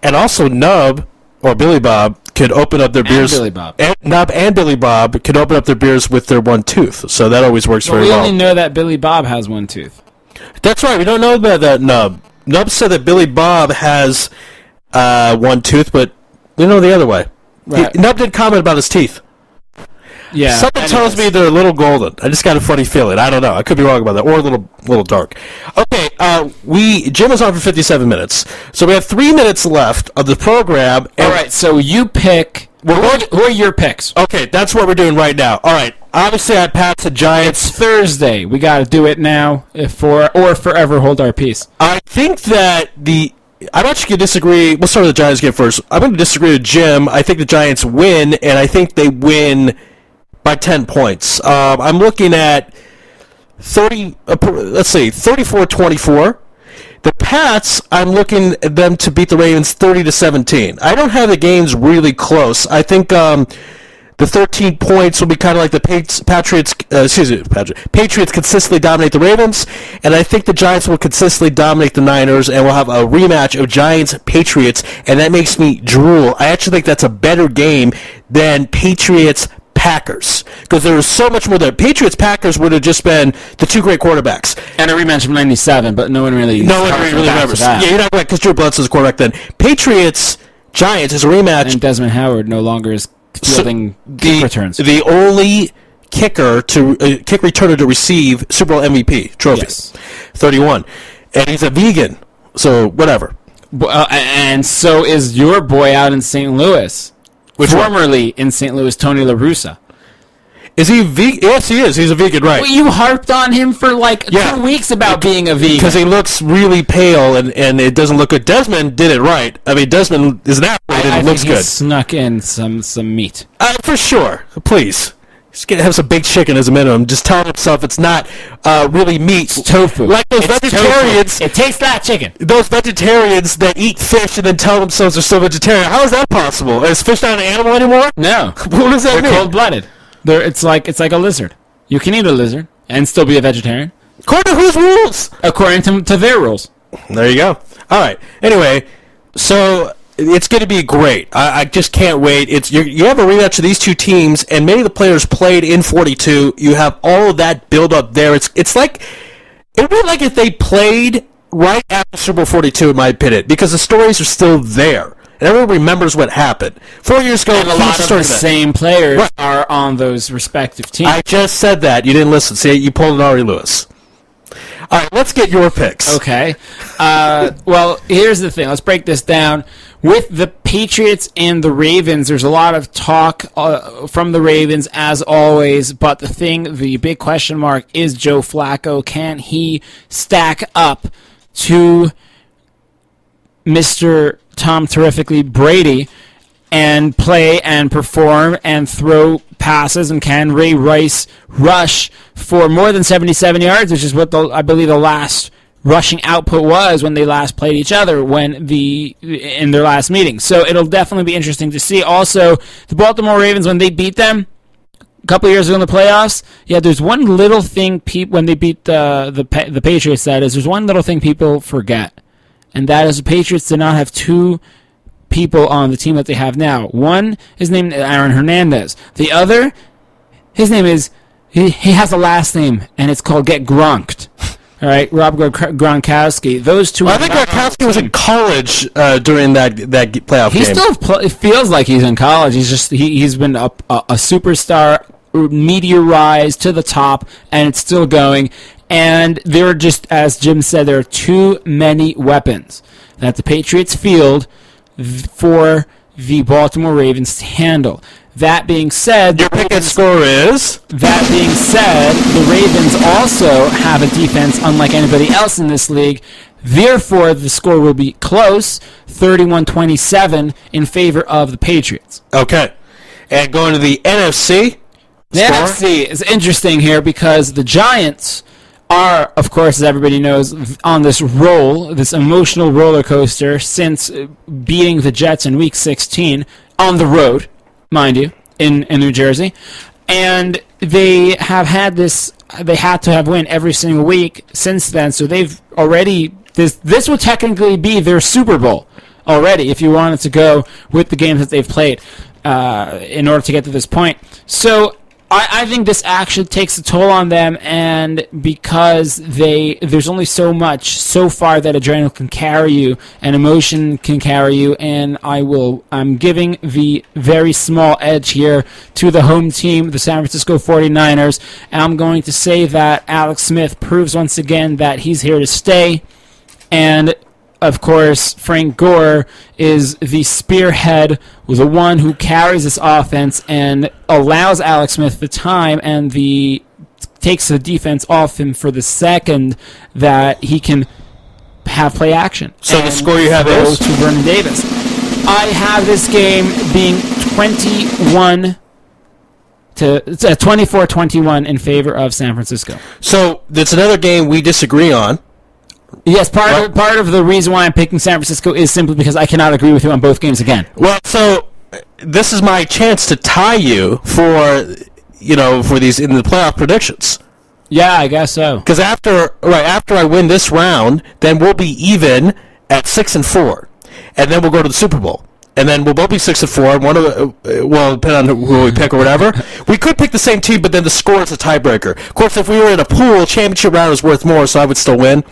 And also, Nub, or Billy Bob, could open up their beers. Billy Bob. And Nub and Billy Bob could open up their beers with their one tooth. So that always works very well. We only know that Billy Bob has one tooth. That's right. We don't know about that, Nub. Nub said that Billy Bob has one tooth, but we know the other way. Right. Nub did comment about his teeth. Yeah. Something tells me they're a little golden. I just got a funny feeling. I don't know. I could be wrong about that, or a little dark. Okay, Jim is on for 57 minutes, so we have 3 minutes left of the program. All right, so you pick. Who are your picks? Okay, that's what we're doing right now. All right, obviously I passed the Giants. It's Thursday. We got to do it now, or forever hold our peace. I think that I'm actually going to disagree. We'll start with the Giants game first. I'm going to disagree with Jim. I think the Giants win, and I think they win by 10 points. I'm looking at 34-24. The Pats, I'm looking at them to beat the Ravens 30-17. I don't have the games really close. I think the 13 points will be kind of like the Patriots consistently dominate the Ravens, and I think the Giants will consistently dominate the Niners, and we'll have a rematch of Giants-Patriots, and that makes me drool. I actually think that's a better game than Patriots-Packers, because there was so much more there. Patriots-Packers would have just been the two great quarterbacks. And a rematch from 97, but no one really remembers. Yeah, you're not right, because Drew Bledsoe's quarterback then. Patriots-Giants is a rematch. And Desmond Howard no longer is fielding kick returns. The only kick returner to receive Super Bowl MVP trophy. Yes. 31. And he's a vegan, so whatever. And so is your boy out in St. Louis. Formerly in St. Louis, Tony La Russa. Is he vegan? Yes, he is. He's a vegan, right. Well, you harped on him for 2 weeks about being a vegan. Because he looks really pale and it doesn't look good. Desmond did it right. I mean, Desmond is an athlete and it looks good. He snuck in some meat. For sure. Please. He's going to have some baked chicken as a minimum. Just tell himself it's not really meat. It's tofu. Like those vegetarians. Tofu. It tastes like chicken. Those vegetarians that eat fish and then tell themselves they're still vegetarian. How is that possible? Is fish not an animal anymore? No. What does that mean? They're cold-blooded. It's like a lizard. You can eat a lizard and still be a vegetarian. According to whose rules? According to their rules. There you go. All right. Anyway, so it's going to be great. I just can't wait. You have a rematch of these two teams, and many of the players played in 42. You have all of that build up there. It's like it would be like if they played right after Super Bowl 42, in my opinion, because the stories are still there. And everyone remembers what happened. 4 years ago, and a lot of the same players are on those respective teams. I just said that. You didn't listen. See, you pulled an Ari Louis. All right, let's get your picks. Okay. Well, here's the thing. Let's break this down. With the Patriots and the Ravens, there's a lot of talk from the Ravens, as always. But the big question mark is Joe Flacco. Can he stack up to Mr. Tom Terrifically Brady and play and perform and throw passes? And can Ray Rice rush for more than 77 yards, which is what I believe the last rushing output was when they last played each other in their last meeting. So it'll definitely be interesting to see. Also, the Baltimore Ravens, when they beat them a couple of years ago in the playoffs, there's one little thing when they beat the Patriots, that is, there's one little thing people forget. And that is the Patriots did not have two people on the team that they have now. One is named Aaron Hernandez. The other, his name is, he has a last name, and it's called Get Gronked. All right, Rob Gronkowski. Those two. I think Gronkowski was in college during that playoff game. He still feels like he's in college. He's been a superstar, meteor rise to the top, and it's still going. And there are just, as Jim said, there are too many weapons that the Patriots field for the Baltimore Ravens to handle. That being said, your pick and score is? That being said, the Ravens also have a defense unlike anybody else in this league. Therefore, the score will be close, 31-27 in favor of the Patriots. Okay. And going to the NFC. The NFC is interesting here because the Giants are, of course, as everybody knows, on this roll, this emotional roller coaster since beating the Jets in Week 16 on the road. Mind you, in New Jersey. And they have had this, they had to have win every single week since then, so they've already, this would technically be their Super Bowl already if you wanted to go with the games that they've played in order to get to this point. So I think this actually takes a toll on them, and because there's only so far that adrenaline can carry you and emotion can carry you, and I'm giving the very small edge here to the home team, the San Francisco 49ers, and I'm going to say that Alex Smith proves once again that he's here to stay, and of course, Frank Gore is the spearhead, the one who carries this offense and allows Alex Smith the time and takes the defense off him for the second that he can have play action. So the score you have is? To Vernon Davis. I have this game being 24-21 in favor of San Francisco. So that's another game we disagree on. Yes, part of the reason why I'm picking San Francisco is simply because I cannot agree with you on both games again. Well, so this is my chance to tie you for these in the playoff predictions. Yeah, I guess so. Because after I win this round, then we'll be even at 6-4, and then we'll go to the Super Bowl. And then we'll both be 6-4. One of depending on who we pick or whatever. We could pick the same team, but then the score is a tiebreaker. Of course, if we were in a pool, championship round is worth more, so I would still win.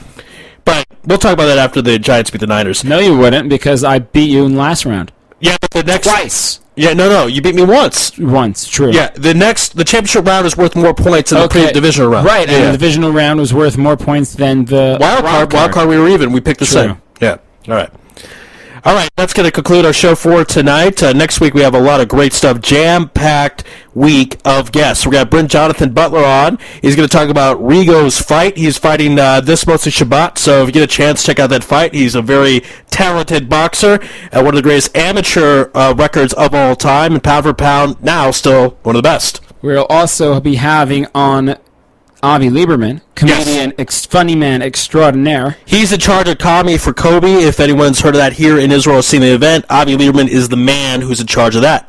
But we'll talk about that after the Giants beat the Niners. No, you wouldn't, because I beat you in the last round. Yeah, but the next twice. Yeah, no, you beat me once. Once, true. Yeah, the championship round is worth more points than the divisional round. Right, and the divisional round was worth more points than the wild card. We were even. We picked the same. Yeah. All right, that's going to conclude our show for tonight. Next week we have a lot of great stuff, jam-packed week of guests. We got Bryn Jonathan Butler on. He's going to talk about Rigo's fight. He's fighting this Motsi Shabbat, so if you get a chance, check out that fight. He's a very talented boxer, one of the greatest amateur records of all time, and pound for pound, now still one of the best. We'll also be having on Avi Lieberman, comedian, funny man extraordinaire. He's in charge of comedy for Kobe. If anyone's heard of that here in Israel or seen the event, Avi Lieberman is the man who's in charge of that.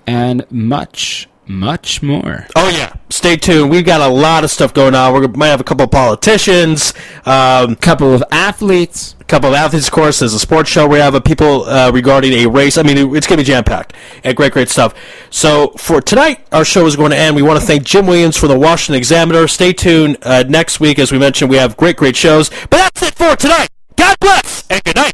And much, much more. Oh, yeah. Stay tuned. We've got a lot of stuff going on. We might have a couple of politicians. Couple of athletes. Of course. There's a sports show. We have people regarding a race. I mean, it's going to be jam-packed. And great stuff. So, for tonight, our show is going to end. We want to thank Jim Williams for the Washington Examiner. Stay tuned next week. As we mentioned, we have great shows. But that's it for tonight. God bless, and good night.